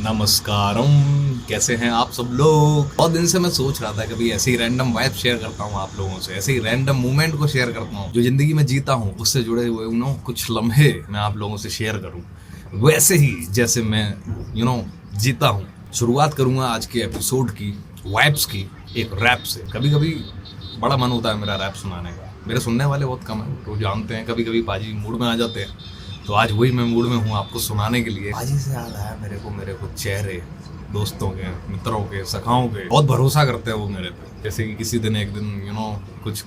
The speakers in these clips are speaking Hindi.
नमस्कारम। कैसे हैं आप सब लोग। बहुत दिन से मैं सोच रहा था कभी ऐसे ही रैंडम वाइब शेयर करता हूँ आप लोगों से, ऐसे ही रैंडम मोमेंट को शेयर करता हूँ जो जिंदगी में जीता हूँ, उससे जुड़े हुए कुछ लम्हे मैं आप लोगों से शेयर करूँ वैसे ही जैसे मैं जीता हूँ। शुरुआत करूंगा आज के एपिसोड की वाइब्स की एक रैप से। कभी कभी बड़ा मन होता है मेरा रैप सुनाने का। मेरे सुनने वाले बहुत कम है तो जानते हैं, कभी कभी पाजी मूड में आ जाते हैं, तो आज वही मैं मूड में हूँ आपको सुनाने के लिए। पाजी से याद आया मेरे को चेहरे दोस्तों के, मित्रों के, सखाओं के। बहुत भरोसा करते हैं वो मेरे पे, जैसे कि किसी दिन एक दिन कुछ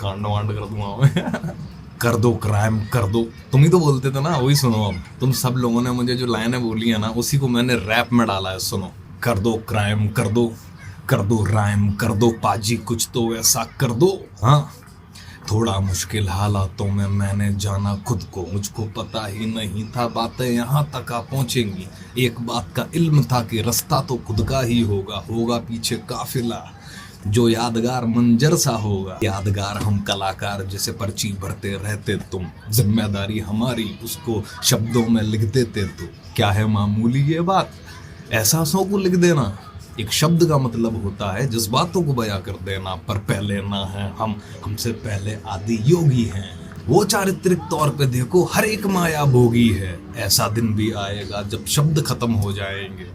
कांड वांड कर दूंगा मैं। कर दो क्राइम कर दो, तुम ही तो बोलते थे ना, वही सुनो अब। तुम सब लोगों ने मुझे जो लाइनें बोली है ना, उसी को मैंने रैप में डाला है। सुनो। कर दो क्राइम कर दो राइम कर दो, पाजी कुछ तो ऐसा कर दो। हाँ, थोड़ा मुश्किल हालातों में मैंने जाना खुद को, मुझको पता ही नहीं था बातें यहाँ तक आ पहुंचेंगी। एक बात का इल्म था कि रास्ता तो खुद का ही होगा पीछे काफिला जो यादगार मंजर सा होगा। यादगार हम कलाकार जैसे पर्ची भरते रहते तुम, जिम्मेदारी हमारी उसको शब्दों में लिख देते। तो क्या है मामूली ये बात, एहसासों को लिख देना। एक शब्द का मतलब होता है जज्बातों को बयां कर देना, पर पहले ना है हम, हमसे पहले आदि योगी हैं। वो चारित्रिक तौर पे देखो हर एक माया भोगी है। ऐसा दिन भी आएगा जब शब्द खत्म हो जाएंगे,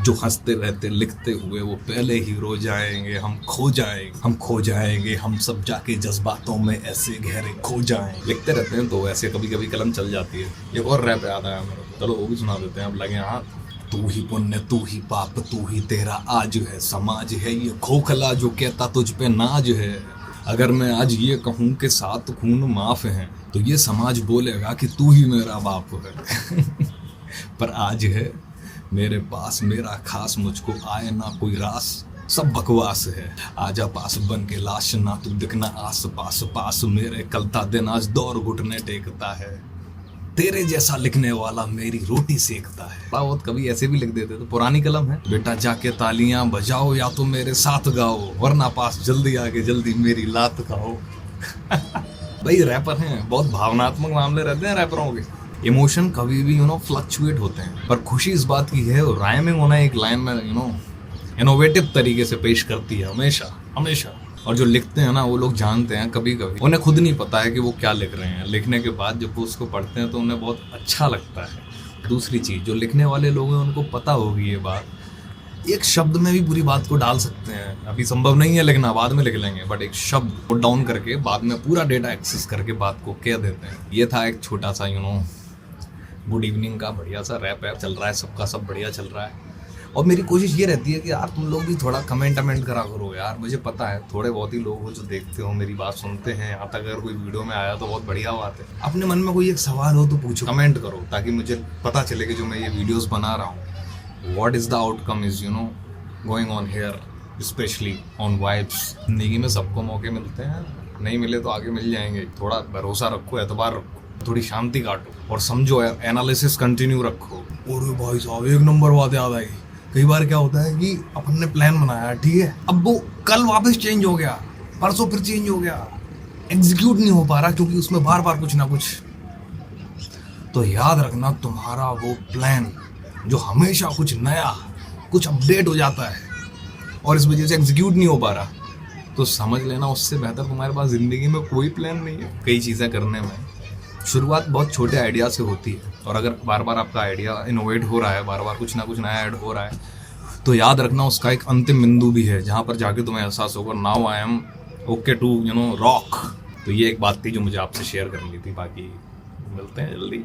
जो हंसते रहते लिखते हुए वो पहले ही रो जाएंगे। हम खो जाएंगे हम सब जाके जज्बातों में ऐसे गहरे खो जाएंगे। लिखते रहते हैं तो ऐसे कभी कभी कलम चल जाती है। एक और रैप याद आया मेरे को, चलो वो भी सुना देते हैं। अब लगे हाथ। तू ही पुण्य तू ही पाप तू ही तेरा आज है, समाज है ये खोखला जो कहता तुझ पे नाज है। अगर मैं आज ये कहूँ कि 7 खून माफ हैं, तो ये समाज बोलेगा कि तू ही मेरा बाप है। पर आज है मेरे पास मेरा खास, मुझको आए ना कोई रास, सब बकवास है। आजा पास बन के लाश ना तू दिखना आस पास मेरे, कलता दिन आज दौर घुटने टेकता है। तेरे जैसा लिखने वाला मेरी रोटी सेकता है। बहुत कभी ऐसे भी लिख देते तो पुरानी कलम है। बेटा जाके तालियां बजाओ या तो मेरे साथ गाओ, वरना पास जल्दी आके जल्दी मेरी लात खाओ। भाई रैपर हैं, बहुत भावनात्मक मामले रहते हैं रैपरों के। इमोशन कभी भी फ्लक्चुएट होते हैं, पर खुशी इस बात की है राइमिंग होना एक लाइन में इनोवेटिव तरीके से पेश करती है हमेशा। और जो लिखते हैं ना वो लोग जानते हैं, कभी कभी उन्हें खुद नहीं पता है कि वो क्या लिख रहे हैं। लिखने के बाद जब वो उसको पढ़ते हैं तो उन्हें बहुत अच्छा लगता है। दूसरी चीज, जो लिखने वाले लोग हैं उनको पता होगी ये बात, एक शब्द में भी पूरी बात को डाल सकते हैं। अभी संभव नहीं है लिखना, बाद में लिख लेंगे, बट एक शब्द को डाउन करके बाद में पूरा डेटा एक्सेस करके बात को कह देते हैं। ये था एक छोटा सा गुड इवनिंग का बढ़िया सा रैप चल रहा है, सबका सब बढ़िया चल रहा है। और मेरी कोशिश ये रहती है कि यार तुम लोग भी थोड़ा कमेंट करा करो यार। मुझे पता है थोड़े बहुत ही लोग हो जो देखते हो, मेरी बात सुनते हैं, यहाँ तक अगर कोई वीडियो में आया तो बहुत बढ़िया बात है। अपने मन में कोई एक सवाल हो तो पूछो, कमेंट करो, ताकि मुझे पता चले कि जो मैं ये वीडियोस बना रहा हूँ, what is the outcome is going on here, especially on vibes. जिंदगी में सबको मौके मिलते हैं, नहीं मिले तो आगे मिल जाएंगे। थोड़ा भरोसा रखो, एतबार रखो, थोड़ी शांति काटो और समझो, एनालिसिस कंटिन्यू रखो। और भाई साहब एक नंबर बात याद आई। कई बार क्या होता है कि अपन ने प्लान बनाया, ठीक है, अब वो कल वापस चेंज हो गया, परसों फिर चेंज हो गया, एग्जीक्यूट नहीं हो पा रहा क्योंकि उसमें बार बार कुछ ना कुछ। तो याद रखना तुम्हारा वो प्लान जो हमेशा कुछ नया, कुछ अपडेट हो जाता है और इस वजह से एग्जीक्यूट नहीं हो पा रहा, तो समझ लेना उससे बेहतर तुम्हारे पास जिंदगी में कोई प्लान नहीं है। कई चीज़ें करने में शुरुआत बहुत छोटे आइडिया से होती है, और अगर बार बार आपका आइडिया इनोवेट हो रहा है, बार बार कुछ ना कुछ नया ऐड हो रहा है, तो याद रखना उसका एक अंतिम बिंदु भी है जहाँ पर जाके तुम्हें एहसास होगा now I am okay to rock. तो ये एक बात थी जो मुझे आपसे शेयर करनी थी। बाकी मिलते हैं जल्दी।